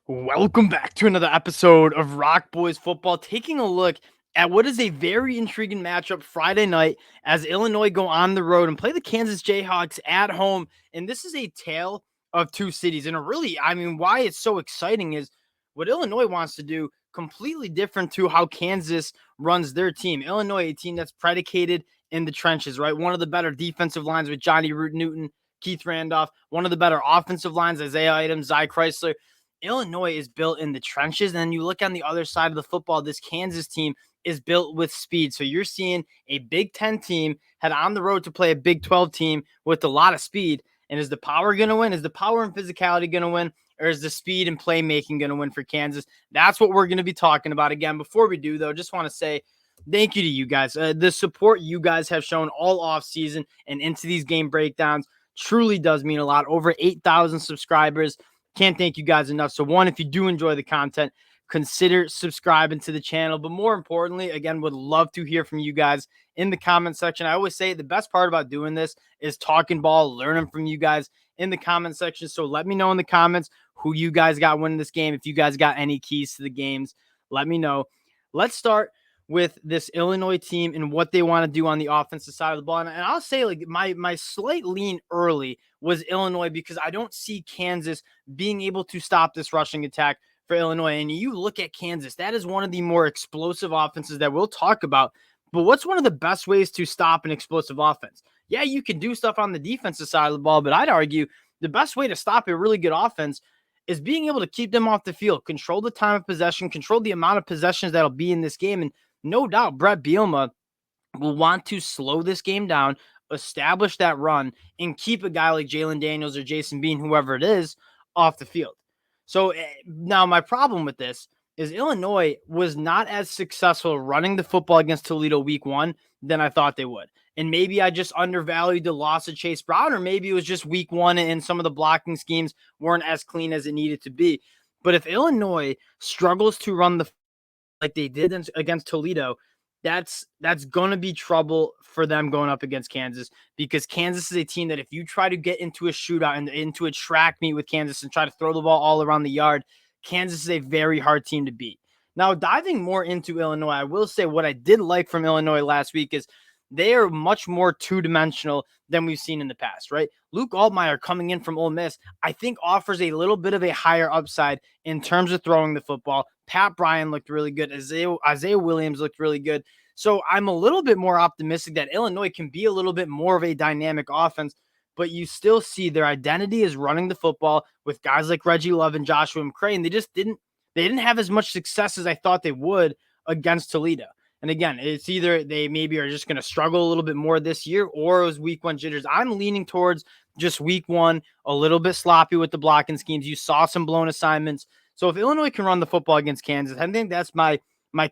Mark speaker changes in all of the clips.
Speaker 1: Welcome back to another episode of Rock Boys Football, taking a look at what is a very intriguing matchup Friday night as Illinois go on the road and play the Kansas Jayhawks at home. And this is a tale of two cities. And why it's so exciting is what Illinois wants to do completely different to how Kansas runs their team. Illinois, a team that's predicated in the trenches, right? One of the better defensive lines with Johnny Root Newton, Keith Randolph, one of the better offensive lines, Isaiah Idem, Zy Chrysler. Illinois is built in the trenches. And then you look on the other side of the football, this Kansas team is built with speed. So you're seeing a Big Ten team head on the road to play a Big 12 team with a lot of speed. And is the power going to win? Is the power and physicality going to win? Or is the speed and playmaking going to win for Kansas? That's what we're going to be talking about. Again, before we do, though, just want to say thank you to you guys. The support you guys have shown all off season and into these game breakdowns truly does mean a lot. Over 8,000 subscribers. Can't thank you guys enough. So one, if you do enjoy the content, consider subscribing to the channel. But more importantly, again, would love to hear from you guys in the comment section. I always say the best part about doing this is talking ball, learning from you guys in the comment section. So let me know in the comments who you guys got winning this game. If you guys got any keys to the games, let me know. Let's start with this Illinois team and what they want to do on the offensive side of the ball. And I'll say, like, my slight lean early was Illinois because I don't see Kansas being able to stop this rushing attack for Illinois. And you look at Kansas, that is one of the more explosive offenses that we'll talk about. But what's one of the best ways to stop an explosive offense? Yeah, you can do stuff on the defensive side of the ball, but I'd argue the best way to stop a really good offense is being able to keep them off the field, control the time of possession, control the amount of possessions that'll be in this game. And no doubt Brett Bielema will want to slow this game down, establish that run, and keep a guy like Jalen Daniels or Jason Bean, whoever it is, off the field. So now my problem with this is Illinois was not as successful running the football against Toledo week 1 than I thought they would. And maybe I just undervalued the loss of Chase Brown, or maybe it was just week 1 and some of the blocking schemes weren't as clean as it needed to be. But if Illinois struggles to run the like they did against Toledo, that's going to be trouble for them going up against Kansas, because Kansas is a team that if you try to get into a shootout and into a track meet with Kansas and try to throw the ball all around the yard, Kansas is a very hard team to beat. Now, diving more into Illinois, I will say what I did like from Illinois last week is they are much more two-dimensional than we've seen in the past, right? Luke Altmaier coming in from Ole Miss, I think offers a little bit of a higher upside in terms of throwing the football. Pat Bryan looked really good. Isaiah Williams looked really good. So I'm a little bit more optimistic that Illinois can be a little bit more of a dynamic offense, but you still see their identity is running the football with guys like Reggie Love and Joshua McCray, and they didn't have as much success as I thought they would against Toledo. And again, it's either they maybe are just going to struggle a little bit more this year, or it was week 1 jitters. I'm leaning towards just week 1, a little bit sloppy with the blocking schemes. You saw some blown assignments. So if Illinois can run the football against Kansas, I think that's my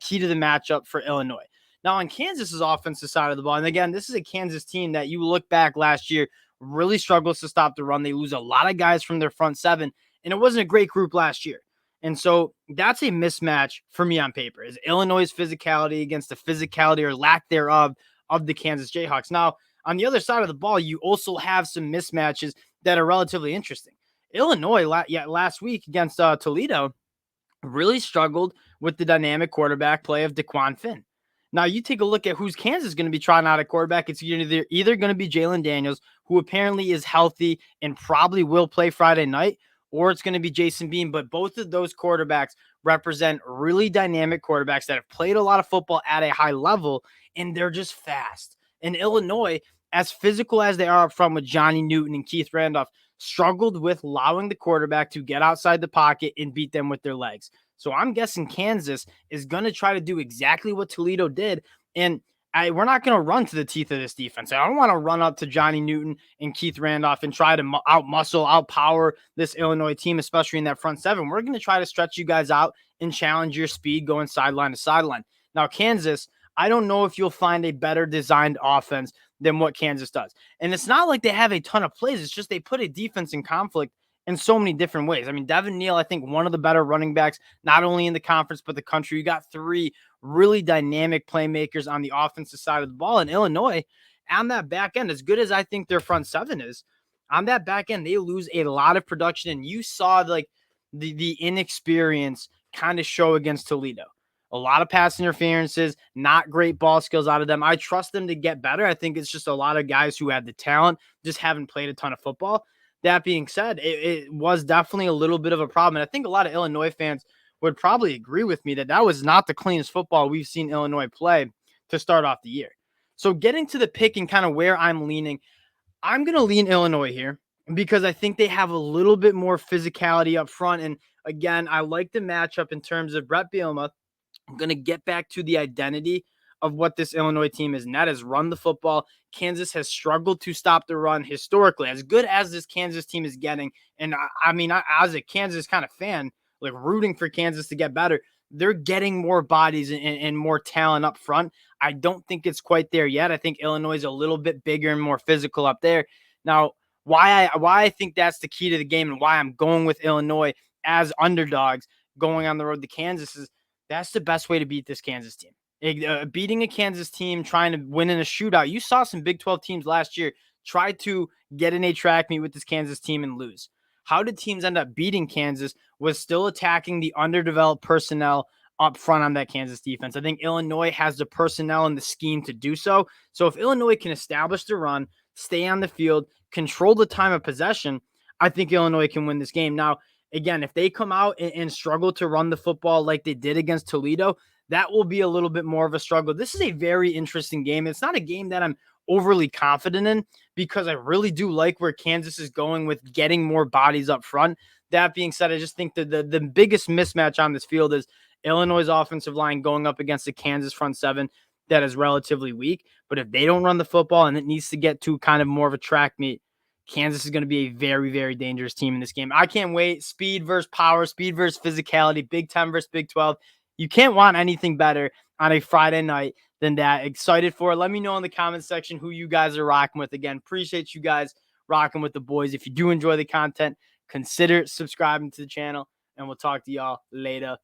Speaker 1: key to the matchup for Illinois. Now, on Kansas's offensive side of the ball, and again, this is a Kansas team that you look back last year, really struggles to stop the run. They lose a lot of guys from their front seven, and it wasn't a great group last year. And so that's a mismatch for me on paper, is Illinois' physicality against the physicality or lack thereof of the Kansas Jayhawks. Now, on the other side of the ball, you also have some mismatches that are relatively interesting. Illinois, last week against Toledo, really struggled with the dynamic quarterback play of DeQuan Finn. Now, you take a look at who's Kansas going to be trying out at quarterback. It's either going to be Jalen Daniels, who apparently is healthy and probably will play Friday night, or it's going to be Jason Bean. But both of those quarterbacks represent really dynamic quarterbacks that have played a lot of football at a high level, and they're just fast. And Illinois, as physical as they are up front with Johnny Newton and Keith Randolph, struggled with allowing the quarterback to get outside the pocket and beat them with their legs. So I'm guessing Kansas is going to try to do exactly what Toledo did. And we're not going to run to the teeth of this defense. I don't want to run up to Johnny Newton and Keith Randolph and try to outpower this Illinois team, especially in that front seven. We're going to try to stretch you guys out and challenge your speed going sideline to sideline. Now, Kansas, I don't know if you'll find a better designed offense than what Kansas does. And it's not like they have a ton of plays. It's just they put a defense in conflict in so many different ways. I mean, Devin Neal, I think one of the better running backs, not only in the conference, but the country. You got 3 really dynamic playmakers on the offensive side of the ball. In Illinois, on that back end, as good as I think their front seven is, on that back end, they lose a lot of production. And you saw, like, the inexperience kind of show against Toledo. A lot of pass interferences, not great ball skills out of them. I trust them to get better. I think it's just a lot of guys who have the talent, just haven't played a ton of football. That being said, it was definitely a little bit of a problem. And I think a lot of Illinois fans would probably agree with me that that was not the cleanest football we've seen Illinois play to start off the year. So getting to the pick and kind of where I'm leaning, I'm going to lean Illinois here because I think they have a little bit more physicality up front. And again, I like the matchup in terms of Brett Bielema. I'm going to get back to the identity of what this Illinois team is, and that is run the football. Kansas has struggled to stop the run historically, as good as this Kansas team is getting. And I as a Kansas kind of fan, like rooting for Kansas to get better, they're getting more bodies and more talent up front. I don't think it's quite there yet. I think Illinois is a little bit bigger and more physical up there. Now, why I think that's the key to the game and why I'm going with Illinois as underdogs going on the road to Kansas is that's the best way to beat this Kansas team. Beating a Kansas team, trying to win in a shootout. You saw some Big 12 teams last year try to get in a track meet with this Kansas team and lose. How did teams end up beating Kansas? Was still attacking the underdeveloped personnel up front on that Kansas defense. I think Illinois has the personnel and the scheme to do so. So if Illinois can establish the run, stay on the field, control the time of possession, I think Illinois can win this game. Now, again, if they come out and struggle to run the football like they did against Toledo, that will be a little bit more of a struggle. This is a very interesting game. It's not a game that I'm overly confident in because I really do like where Kansas is going with getting more bodies up front. That being said, I just think that the biggest mismatch on this field is Illinois' offensive line going up against the Kansas front seven that is relatively weak. But if they don't run the football and it needs to get to kind of more of a track meet, Kansas is going to be a very, very dangerous team in this game. I can't wait. Speed versus power, speed versus physicality, Big 10 versus Big 12. You can't want anything better on a Friday night than that. Excited for it. Let me know in the comment section who you guys are rocking with. Again, appreciate you guys rocking with the boys. If you do enjoy the content, consider subscribing to the channel, and we'll talk to y'all later.